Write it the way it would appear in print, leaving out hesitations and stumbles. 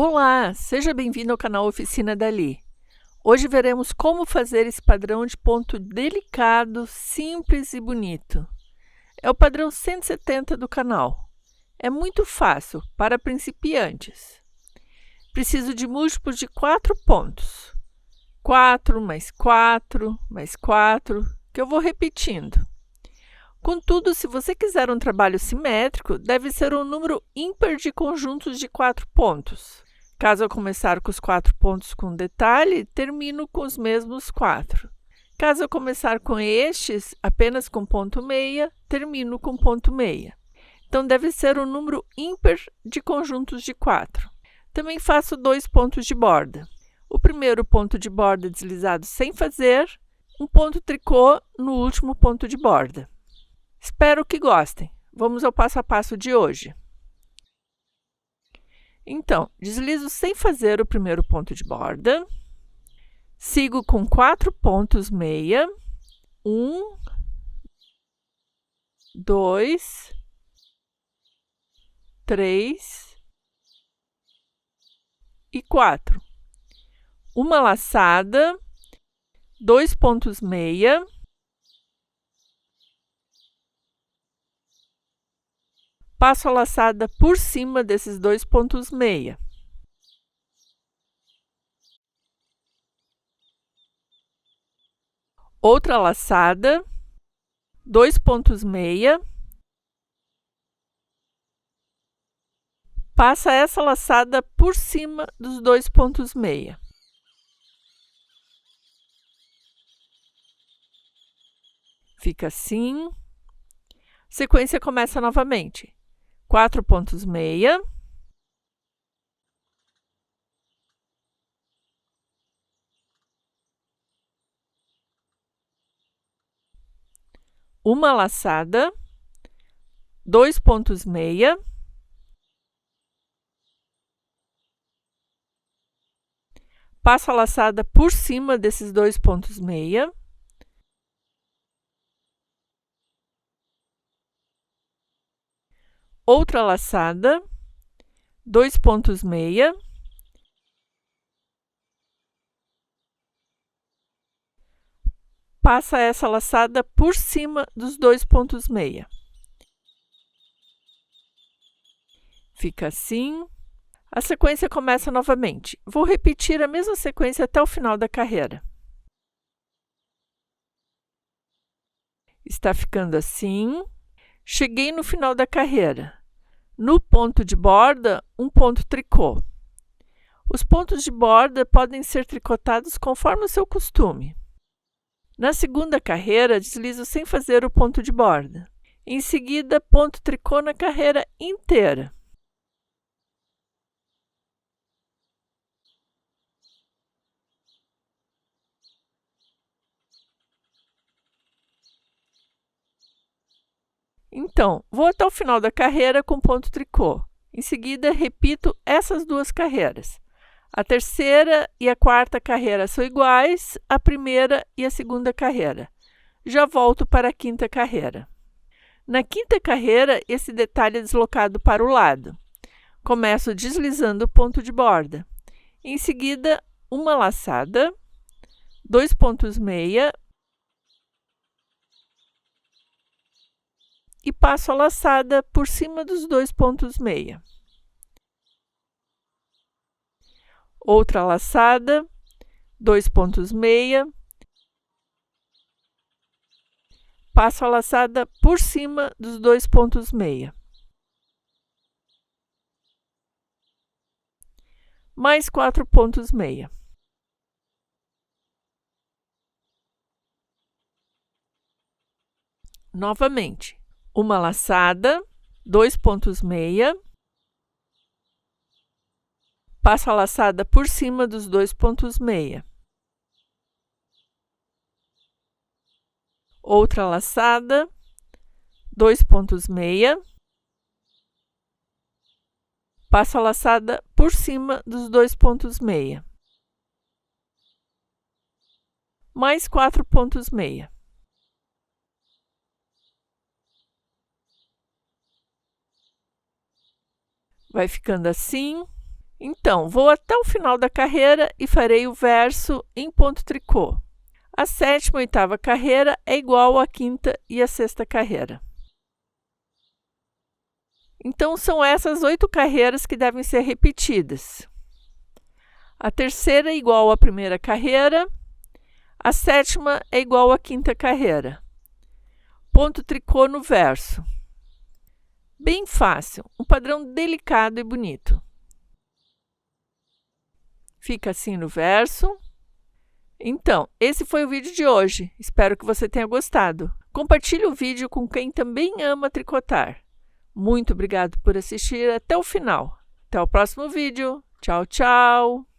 Olá, seja bem-vindo ao canal Oficina Dali. Hoje veremos como fazer esse padrão de ponto delicado, simples e bonito. É o padrão 170 do canal. É muito fácil para principiantes. Preciso de múltiplos de 4 pontos. 4 mais 4 mais 4, que eu vou repetindo. Contudo, se você quiser um trabalho simétrico, deve ser um número ímpar de conjuntos de 4 pontos. Caso eu começar com os 4 pontos com detalhe, termino com os mesmos 4. Caso eu começar com estes, apenas com ponto meia, termino com ponto meia. Então, deve ser um número ímpar de conjuntos de 4. Também faço 2 pontos de borda. O primeiro ponto de borda deslizado sem fazer, um ponto tricô no último ponto de borda. Espero que gostem. Vamos ao passo a passo de hoje. Então, deslizo sem fazer o primeiro ponto de borda. Sigo com 4 pontos meia. 1, 2, 3 e 4. Uma laçada, 2 pontos meia. Passo a laçada por cima desses 2 pontos meia. Outra laçada, 2 pontos meia. Passa essa laçada por cima dos 2 pontos meia. Fica assim. A sequência começa novamente. 4 pontos meia. Uma laçada, 2 pontos meia. Passo a laçada por cima desses 2 pontos meia. Outra laçada, 2 pontos meia. Passa essa laçada por cima dos 2 pontos meia. Fica assim. A sequência começa novamente. Vou repetir a mesma sequência até o final da carreira. Está ficando assim. Cheguei no final da carreira. No ponto de borda, um ponto tricô. Os pontos de borda podem ser tricotados conforme o seu costume. Na segunda carreira, deslizo sem fazer o ponto de borda. Em seguida, ponto tricô na carreira inteira. Então, vou até o final da carreira com ponto tricô. Em seguida, repito essas 2 carreiras. A terceira e a quarta carreira são iguais à primeira e à segunda carreira. Já volto para a quinta carreira. Na quinta carreira, esse detalhe é deslocado para o lado. Começo deslizando o ponto de borda. Em seguida, uma laçada, 2 pontos meia e passo a laçada por cima dos 2 pontos meia. Outra laçada, 2 pontos meia. Passo a laçada por cima dos 2 pontos meia. Mais 4 pontos meia. Novamente, uma laçada, 2 pontos meia. Passo a laçada por cima dos 2 pontos meia. Outra laçada, 2 pontos meia. Passo a laçada por cima dos 2 pontos meia. Mais 4 pontos meia. Vai ficando assim. Então, vou até o final da carreira e farei o verso em ponto tricô. A 7ª e 8ª carreira é igual à 5ª e à 6ª carreira. Então, são essas 8 carreiras que devem ser repetidas. A 3ª é igual à 1ª carreira, a 7ª é igual à 5ª carreira. Ponto tricô no verso. Bem fácil, um padrão delicado e bonito. Fica assim no verso. Então, esse foi o vídeo de hoje. Espero que você tenha gostado. Compartilhe o vídeo com quem também ama tricotar. Muito obrigado por assistir até o final. Até o próximo vídeo. Tchau, tchau!